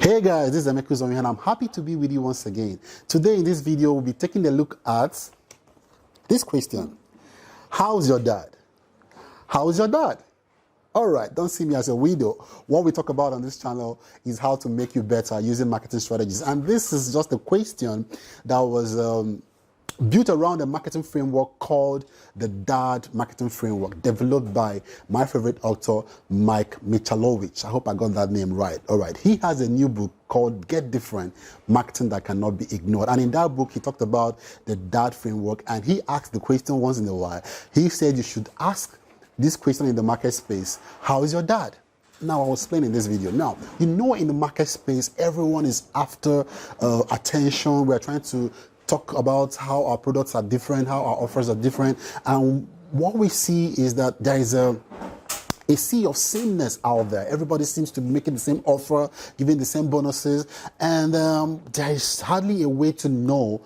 Hey guys, this is Michalowicz and I'm happy to be with you once again. Today in this video, we'll be taking a look at this question. How's your dad? How's your dad? All right, don't see me as a widow. What we talk about on this channel is how to make you better using marketing strategies. And this is just a question that was built around a marketing framework called the DAD marketing framework, developed by my favorite author, Michalowicz. I hope I got that name right. All right. He has a new book called Get Different, Marketing That Cannot Be Ignored. And in that book, he talked about the DAD framework, and he asked the question once in a while. He said you should ask this question in the market space: how is your dad? Now, I will explain in this video. Now, in the market space, everyone is after attention. We're trying to talk about how our products are different, how our offers are different. And what we see is that there is a sea of sameness out there. Everybody seems to be making the same offer, giving the same bonuses. And there is hardly a way to know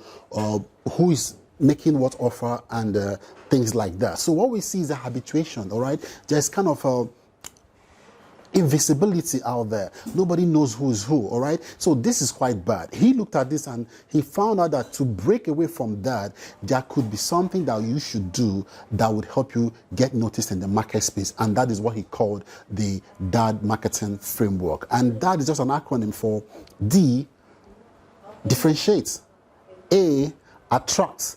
who is making what offer and things like that. So what we see is a habituation, all right? There's kind of a invisibility out there. Nobody knows who is who, all right? So this is quite bad. He looked at this and he found out that to break away from that, there could be something that you should do that would help you get noticed in the market space. And that is what he called the DAD marketing framework. And that is just an acronym for D, differentiate, A, attract,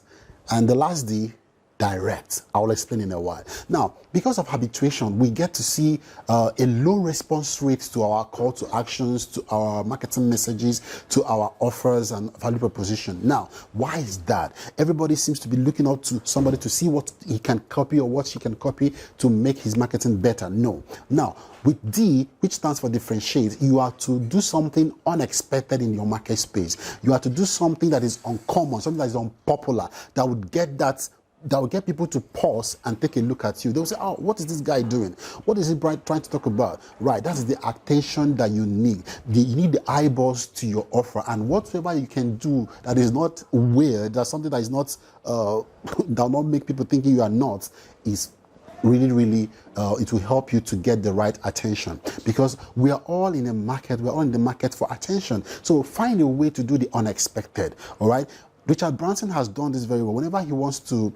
and the last D, direct. I will explain in a while. Now, because of habituation, we get to see a low response rate to our call to actions, to our marketing messages, to our offers and value proposition. Now, why is that? Everybody seems to be looking up to somebody to see what he can copy or what she can copy to make his marketing better. No. Now, with D, which stands for differentiate, you are to do something unexpected in your market space. You are to do something that is uncommon, something that is unpopular, that would get people to pause and take a look at you. They'll say, oh, what is this guy doing? What is he trying to talk about? Right, that is the attention that you need. You need the eyeballs to your offer. And whatever you can do that is not weird, that's something that is not, that will not make people thinking you are not, is really, it will help you to get the right attention. Because we are all in a market, we're all in the market for attention. So find a way to do the unexpected, all right? Richard Branson has done this very well. Whenever he wants to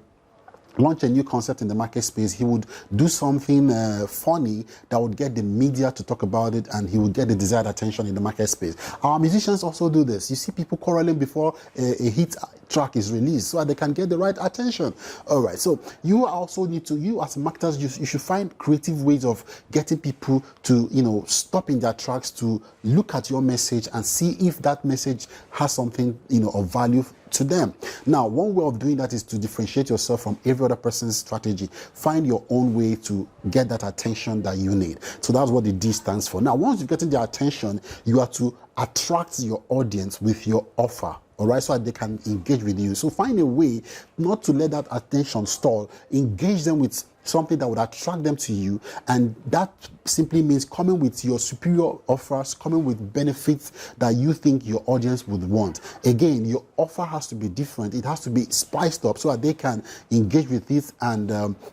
launch a new concept in the market space, he would do something funny that would get the media to talk about it, and he would get the desired attention in the market space. Our musicians also do this. You see people quarreling before a hit track is released so that they can get the right attention. All right, so you also need to, you as marketers, you should find creative ways of getting people to, stop in their tracks to look at your message and see if that message has something, of value to them. Now, one way of doing that is to differentiate yourself from every other person's strategy. Find your own way to get that attention that you need. So that's what the D stands for. Now, once you've gotten their attention, you have to attract your audience with your offer. All right, so that they can engage with you. So find a way not to let that attention stall. Engage them with something that would attract them to you, and that simply means coming with your superior offers, coming with benefits that you think your audience would want. Again, your offer has to be different. It has to be spiced up so that they can engage with it and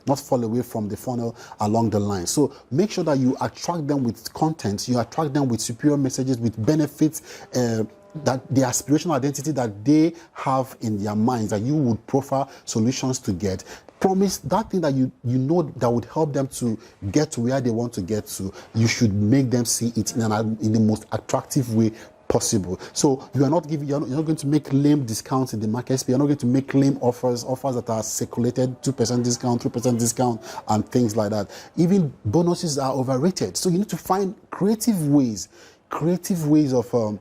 not fall away from the funnel along the line. So make sure that you attract them with content, you attract them with superior messages, with benefits, that the aspirational identity that they have in their minds, that you would profile solutions to get. Promise that thing that you know that would help them to get to where they want to get to. You should make them see it in the most attractive way possible. So you're not going to make lame discounts in the market space. You're not going to make lame offers that are circulated, 2% discount, 3% discount, and things like that. Even bonuses are overrated. So you need to find creative ways of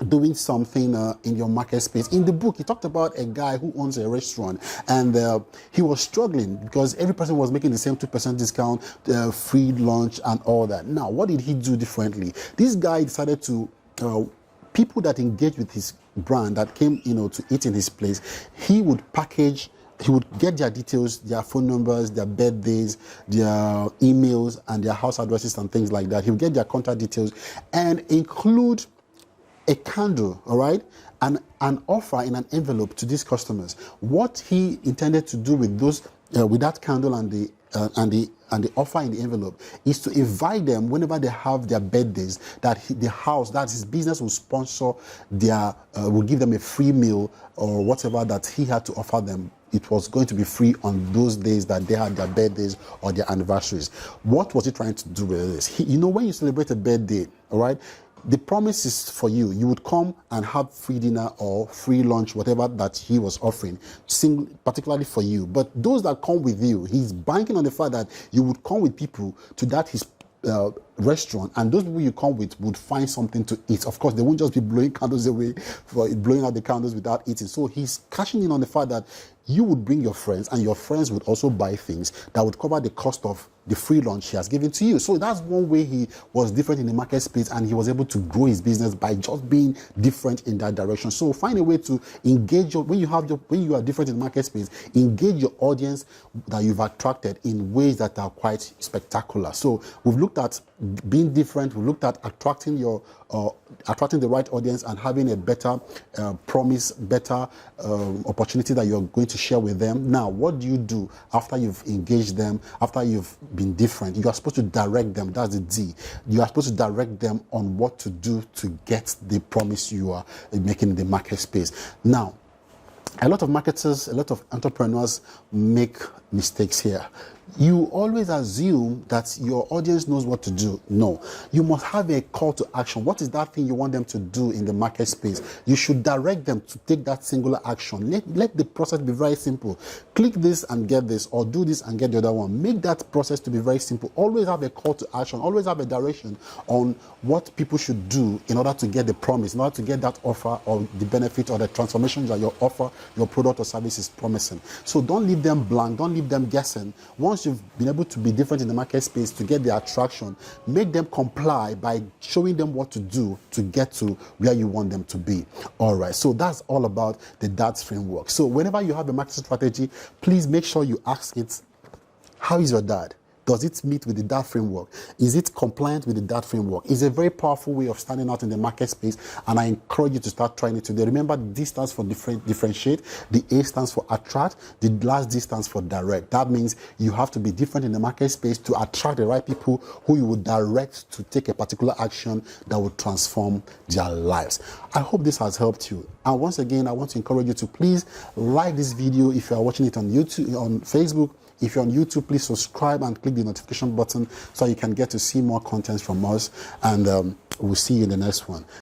doing something in your market space. In the book, he talked about a guy who owns a restaurant, and he was struggling because every person was making the same 2% discount, free lunch, and all that. Now, what did he do differently? This guy decided to, people that engage with his brand, that came, to eat in his place, he would get their details, their phone numbers, their birthdays, their emails, and their house addresses and things like that. He would get their contact details and include a candle, all right, and an offer in an envelope to these customers. What he intended to do with those, with that candle and the and the offer in the envelope is to invite them whenever they have their birthdays, that the house, that his business will sponsor their, will give them a free meal or whatever that he had to offer them. It was going to be free on those days that they had their birthdays or their anniversaries. What was he trying to do with this? You know, when you celebrate a birthday, all right, the promise is for you. You would come and have free dinner or free lunch, whatever that he was offering, particularly for you. But those that come with you, he's banking on the fact that you would come with people to that his restaurant, and those people you come with would find something to eat. Of course, they won't just be blowing candles away, for blowing out the candles without eating. So he's cashing in on the fact that you would bring your friends, and your friends would also buy things that would cover the cost of the free lunch he has given to you. So that's one way he was different in the market space, and he was able to grow his business by just being different in that direction. So find a way to engage when you are different in the market space, engage your audience that you've attracted in ways that are quite spectacular. So we've looked at being different, we looked at attracting the right audience and having a better promise, better opportunity that you're going to share with them. Now, what do you do after you've engaged them, after you've been different? You are supposed to direct them. That's the D. You are supposed to direct them on what to do to get the promise you are making in the market space. Now, a lot of marketers, a lot of entrepreneurs make mistakes here. You always assume that your audience knows what to do. No, you must have a call to action. What is that thing you want them to do in the market space? You should direct them to take that singular action. Let the process be very simple. Click this and get this, or do this and get the other one. Make that process to be very simple. Always have a call to action. Always have a direction on what people should do in order to get the promise, in order to get that offer or the benefit or the transformation that your offer, your product or service is promising. So don't leave them blank. Don't leave them guessing. Once you've been able to be different in the market space to get the attraction, make them comply by showing them what to do to get to where you want them to be. All right, so that's all about the DARTS framework. So whenever you have a marketing strategy, please make sure you ask it, how is your DART? Does it meet with the DART framework? Is it compliant with the DART framework? It's a very powerful way of standing out in the market space, and I encourage you to start trying it today. Remember, D stands for differentiate, the A stands for attract, the last D stands for direct. That means you have to be different in the market space to attract the right people who you would direct to take a particular action that will transform their lives. I hope this has helped you. And once again, I want to encourage you to please like this video if you are watching it on YouTube, on Facebook. If you're on YouTube, please subscribe and click the notification button so you can get to see more content from us. And we'll see you in the next one.